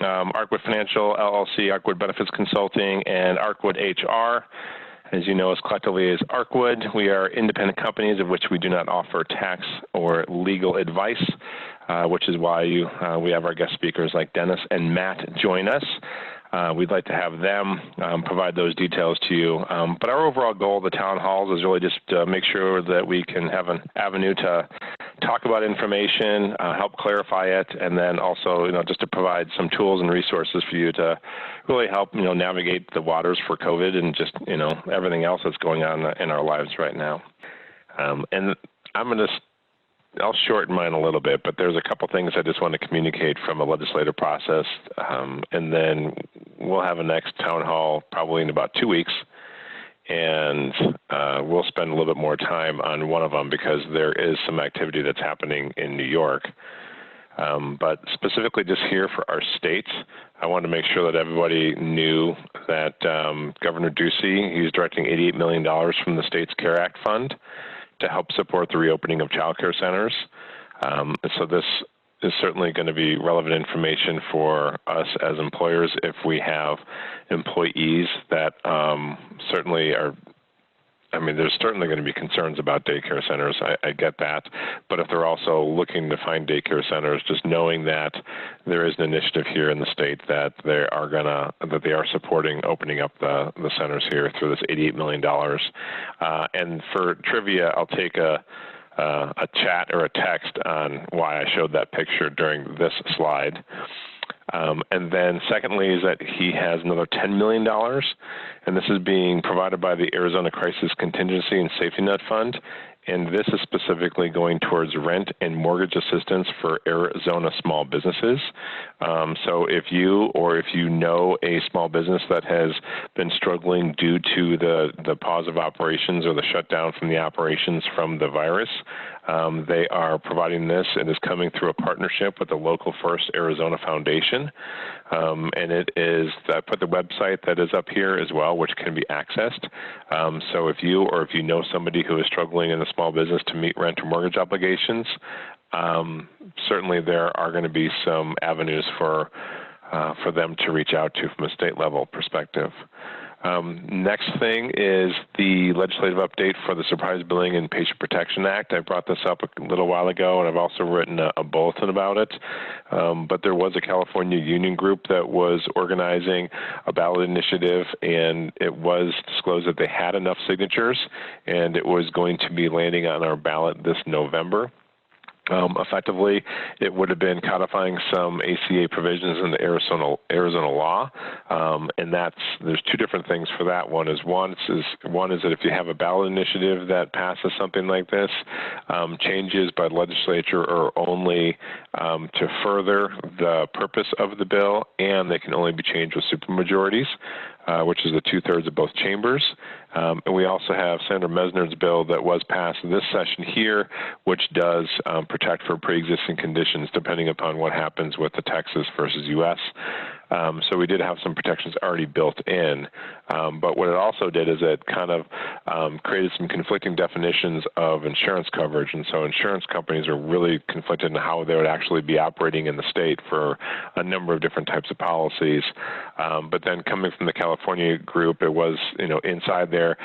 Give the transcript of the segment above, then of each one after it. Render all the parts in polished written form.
Arcwood Financial, LLC, Arcwood Benefits Consulting, and Arcwood HR. As you know, as collectively as Arcwood, we are independent companies of which we do not offer tax or legal advice, which is why we have our guest speakers like Dennis and Matt join us. We'd like to have them provide those details to you. But our overall goal of the town halls is really just to make sure that we can have an avenue to talk about information, help clarify it, and then also, just to provide some tools and resources for you to really help, navigate the waters for COVID and just, everything else that's going on in our lives right now. And I'll shorten mine a little bit, but there's a couple things I just want to communicate from a legislative process, and then we'll have a next town hall probably in about 2 weeks, and we'll spend a little bit more time on one of them because there is some activity that's happening in New York. But specifically just here for our state, I wanted to make sure that everybody knew that Governor Ducey, he's directing $88 million from the state's CARE Act fund to help support the reopening of child care centers. So this is certainly going to be relevant information for us as employers if we have employees that certainly are, there's certainly going to be concerns about daycare centers. I get that. But if they're also looking to find daycare centers, just knowing that there is an initiative here in the state that they are supporting opening up the centers here through this $88 million. And for trivia, I'll take a chat or a text on why I showed that picture during this slide. And then secondly is that he has another $10 million, and this is being provided by the Arizona Crisis Contingency and Safety Net Fund, and this is specifically going towards rent and mortgage assistance for Arizona small businesses. So if you know a small business that has been struggling due to the pause of operations or the shutdown from the operations from the virus, they are providing this. It is coming through a partnership with the Local First Arizona Foundation. And it is, I put the website that is up here as well, which can be accessed. So if you know somebody who is struggling in a small business to meet rent or mortgage obligations, certainly there are going to be some avenues for them to reach out to from a state level perspective. Next thing is the legislative update for the Surprise Billing and Patient Protection Act. I brought this up a little while ago, and I've also written a bulletin about it. But there was a California union group that was organizing a ballot initiative, and it was disclosed that they had enough signatures, and it was going to be landing on our ballot this November. Effectively, it would have been codifying some ACA provisions in the Arizona law, and there's two different things for that. One is that if you have a ballot initiative that passes something like this, changes by the legislature are only to further the purpose of the bill, and they can only be changed with supermajorities, which is the 2/3 of both chambers. And we also have Senator Mesner's bill that was passed in this session here, which does protect for pre-existing conditions depending upon what happens with the Texas versus U.S. So we did have some protections already built in. But what it also did is it kind of created some conflicting definitions of insurance coverage. And so insurance companies are really conflicted in how they would actually be operating in the state for a number of different types of policies. But then coming from the California group, it was, inside there,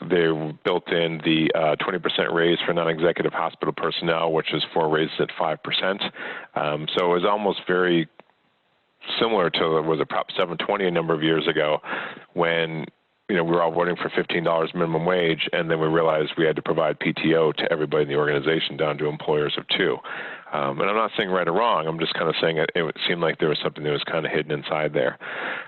they built in the 20% raise for non-executive hospital personnel, which is 4 raises at 5%. So it was almost very similar to, was it Prop 720 a number of years ago when, we were all voting for $15 minimum wage, and then we realized we had to provide PTO to everybody in the organization down to employers of 2. And I'm not saying right or wrong. I'm just kind of saying it seemed like there was something that was kind of hidden inside there.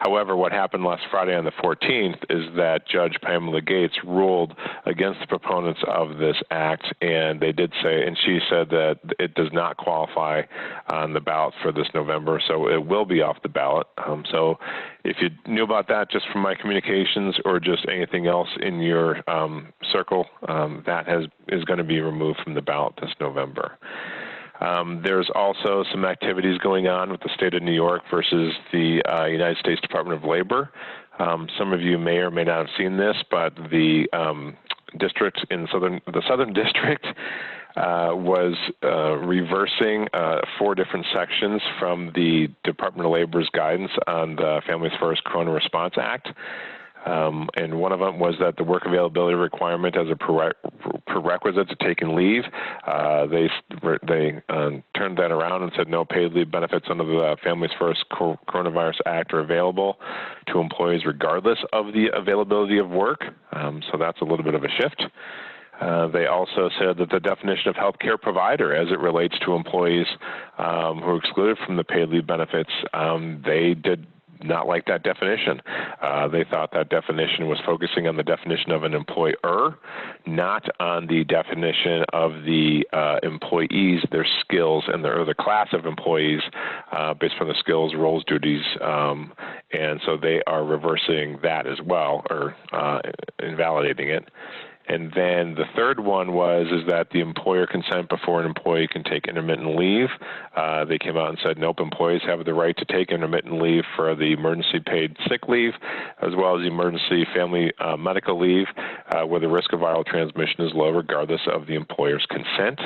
However, what happened last Friday on the 14th is that Judge Pamela Gates ruled against the proponents of this act, and they did say, and she said that it does not qualify on the ballot for this November, so it will be off the ballot. So if you knew about that just from my communications or just anything else in your circle, that is going to be removed from the ballot this November. There's also some activities going on with the state of New York versus the United States Department of Labor. Some of you may or may not have seen this, but the district in the Southern District was reversing 4 different sections from the Department of Labor's guidance on the Families First Corona Response Act. And one of them was that the work availability requirement as a prerequisite to taking leave, they turned that around and said no paid leave benefits under the Families First Coronavirus Act are available to employees regardless of the availability of work. So that's a little bit of a shift. They also said that the definition of healthcare provider as it relates to employees who are excluded from the paid leave benefits, they did not like that definition. They thought that definition was focusing on the definition of an employer, not on the definition of the employees, their skills, and or the class of employees based on the skills, roles, duties, and so they are reversing that as well, or invalidating it. And then the third one is that the employer consent before an employee can take intermittent leave. They came out and said, nope, employees have the right to take intermittent leave for the emergency paid sick leave, as well as emergency family medical leave, where the risk of viral transmission is low regardless of the employer's consent.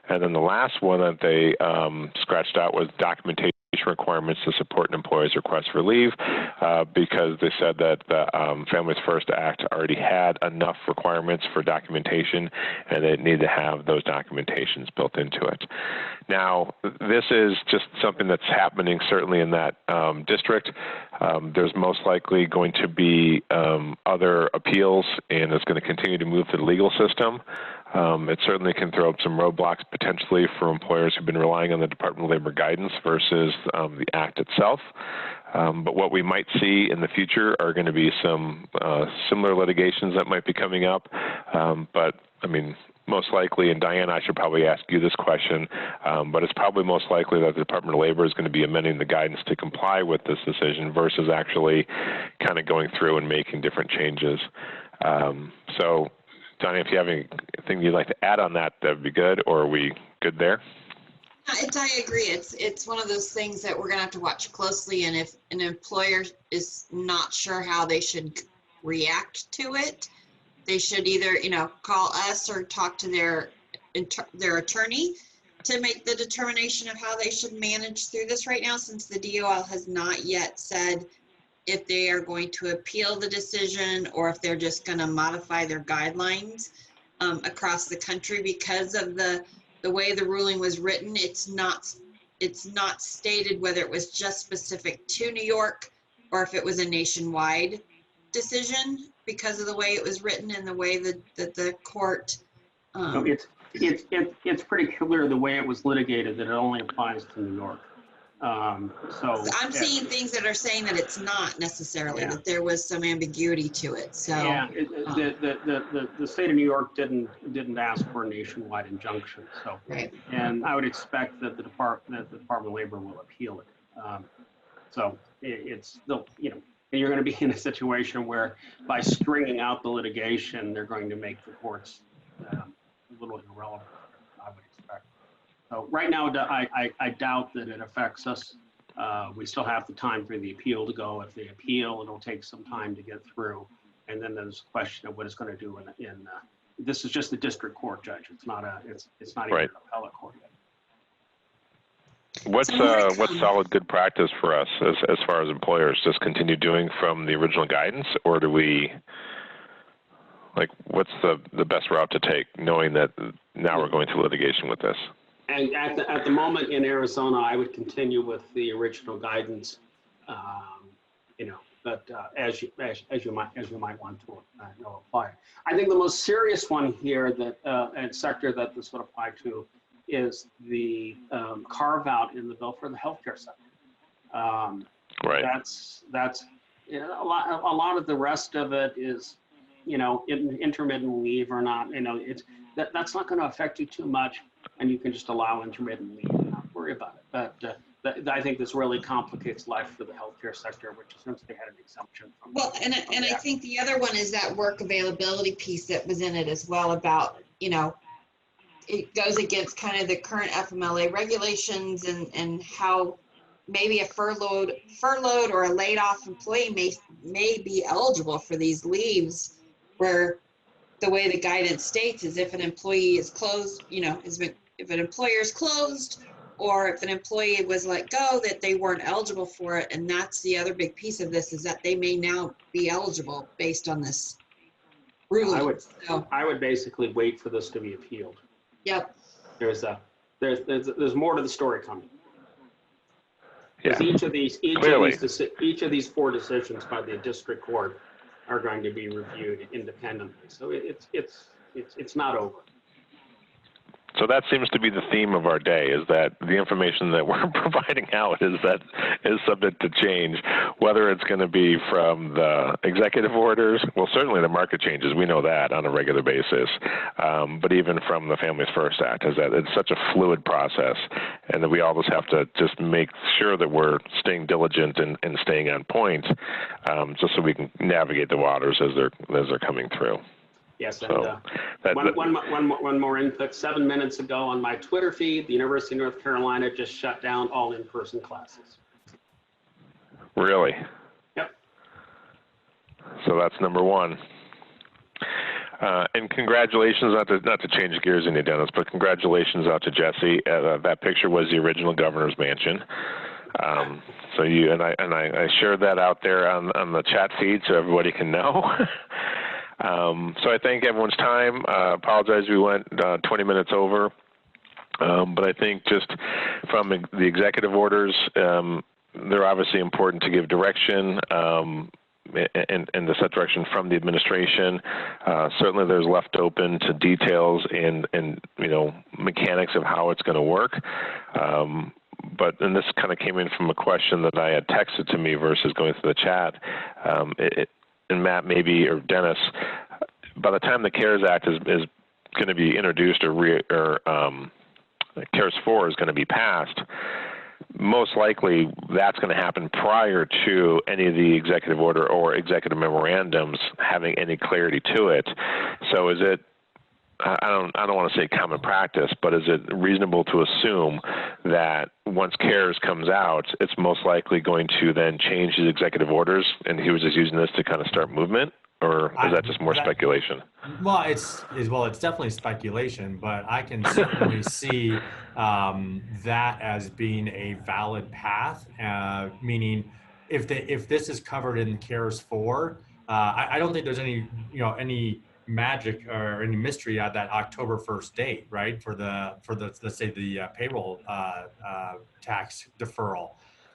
And then the last one that they scratched out was documentation requirements to support an employee's request for leave, because they said that the Families First Act already had enough requirements for documentation, and they need to have those documentations built into it. Now, this is just something that's happening certainly in that district. There's most likely going to be other appeals, and it's going to continue to move to the legal system. It certainly can throw up some roadblocks potentially for employers who've been relying on the Department of Labor guidance versus the Act itself. But what we might see in the future are going to be some similar litigations that might be coming up. But, I mean, most likely, and Diane, I should probably ask you this question, but it's probably most likely that the Department of Labor is going to be amending the guidance to comply with this decision versus actually kind of going through and making different changes. So, Donnie, if you have anything you'd like to add on that, that would be good, or are we good there? I agree. It's one of those things that we're going to have to watch closely, and if an employer is not sure how they should react to it, they should either, call us or talk to their attorney to make the determination of how they should manage through this right now, since the DOL has not yet said if they are going to appeal the decision or if they're just going to modify their guidelines across the country. Because of the way the ruling was written, it's not stated whether it was just specific to New York or if it was a nationwide decision, because of the way it was written and the way that the court. It's pretty clear the way it was litigated that it only applies to New York. So I'm seeing things that are saying that it's not necessarily, that there was some ambiguity to it. So yeah, the state of New York didn't ask for a nationwide injunction. So right. And I would expect that the Department of Labor will appeal it. So it's still, you're going to be in a situation where by stringing out the litigation, they're going to make the courts a little irrelevant, I would expect. So right now, I doubt that it affects us. We still have the time for the appeal to go. If they appeal, it'll take some time to get through. And then there's a question of what it's going to do in this is just the district court, Judge. It's not even right. an appellate court yet. What's solid good practice for us as far as employers? Just continue doing from the original guidance, or do we, what's the best route to take, knowing that now we're going to litigation with this? And at the moment in Arizona, I would continue with the original guidance, but as you might want to apply. I think the most serious one here and sector that this would apply to is the carve out in the bill for the healthcare sector. Right. That's a lot of the rest of it is, intermittent leave or not. That's not going to affect you too much. And you can just allow intermittent leave and not worry about it. But I think this really complicates life for the healthcare sector, which essentially had an exemption from. Well, and I think the other one is that work availability piece that was in it as well about, it goes against kind of the current FMLA regulations and how maybe a furloughed or a laid off employee may be eligible for these leaves where the way the guidance states is if an employee is closed, if an employer is closed, or if an employee was let go, that they weren't eligible for it. And that's the other big piece of this, is that they may now be eligible based on this ruling. I would basically wait for this to be appealed. Yep. There's more to the story coming. Yeah. Because each of these 4 decisions by the district court are going to be reviewed independently. So it's not over. So that seems to be the theme of our day, is that the information that we're providing out is subject to change, whether it's going to be from the executive orders. Well, certainly the market changes. We know that on a regular basis. But even from the Families First Act, is that it's such a fluid process, and that we always have to just make sure that we're staying diligent and staying on point, just so we can navigate the waters as they're coming through. Yes, and one more input. 7 minutes ago on my Twitter feed, the University of North Carolina just shut down all in-person classes. Really? Yep. So that's number 1. And congratulations, not to change gears any, Dennis, but congratulations out to Jesse. That picture was the original governor's mansion. So I shared that out there on the chat feed so everybody can know. So I thank everyone's time. Apologize we went 20 minutes over. But I think just from the executive orders, they're obviously important to give direction and to set direction from the administration. Certainly there's left open to details and mechanics of how it's going to work. And this kind of came in from a question that I had texted to me versus going through the chat. And Matt, maybe, or Dennis, by the time the CARES Act is going to be introduced or CARES 4 is going to be passed, most likely that's going to happen prior to any of the executive order or executive memorandums having any clarity to it. So is it, I don't want to say common practice, but is it reasonable to assume that once CARES comes out, it's most likely going to then change his executive orders, and he was just using this to kind of start movement, or is that just more speculation? Well, it's definitely speculation, but I can certainly see that as being a valid path. Meaning, if this is covered in CARES 4, I don't think there's any magic or any mystery at that October 1st date, right? For the let's say the payroll tax deferral.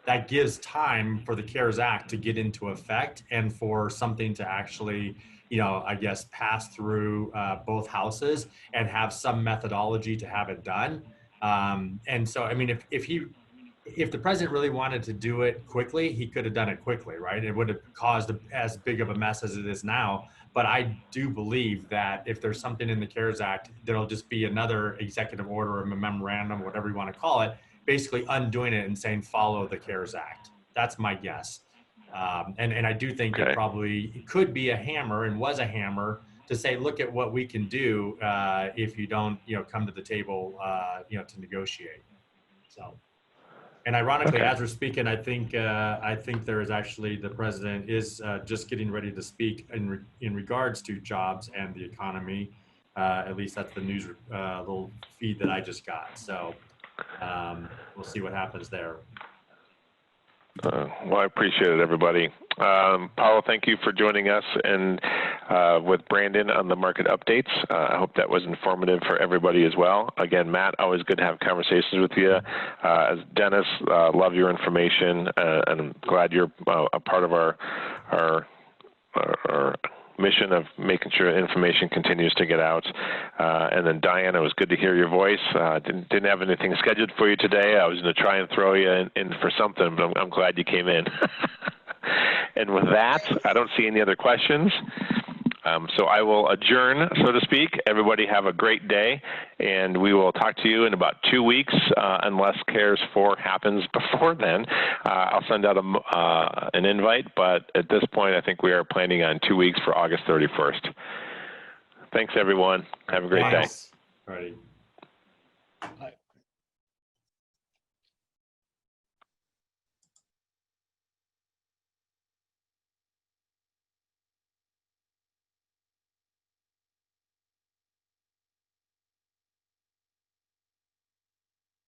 That gives time for the CARES Act to get into effect and for something to actually, I guess, pass through both houses and have some methodology to have it done. And so, I mean, if the president really wanted to do it quickly, he could have done it quickly, right? It would have caused as big of a mess as it is now. But I do believe that if there's something in the CARES Act, there'll just be another executive order or a memorandum, whatever you want to call it, basically undoing it and saying, follow the CARES Act. That's my guess. And I do think it probably could be a hammer, and was a hammer, to say, look at what we can do if you don't, come to the table, to negotiate. So. And ironically, as we're speaking, I think there is actually, the president is just getting ready to speak in regards to jobs and the economy. At least that's the news little feed that I just got. So we'll see what happens there. Well, I appreciate it, everybody. Paolo, thank you for joining us and with Brandon on the market updates. I hope that was informative for everybody as well. Again, Matt, always good to have conversations with you. As Dennis, love your information, and I'm glad you're a part of our mission of making sure information continues to get out. And then Diane, it was good to hear your voice. Didn't have anything scheduled for you today. I was going to try and throw you in for something, but I'm glad you came in. And with that, I don't see any other questions. So I will adjourn, so to speak. Everybody have a great day, and we will talk to you in about 2 weeks, unless CARES 4 happens before then. I'll send out an invite, but at this point, I think we are planning on 2 weeks for August 31st. Thanks, everyone. Have a great day. All righty.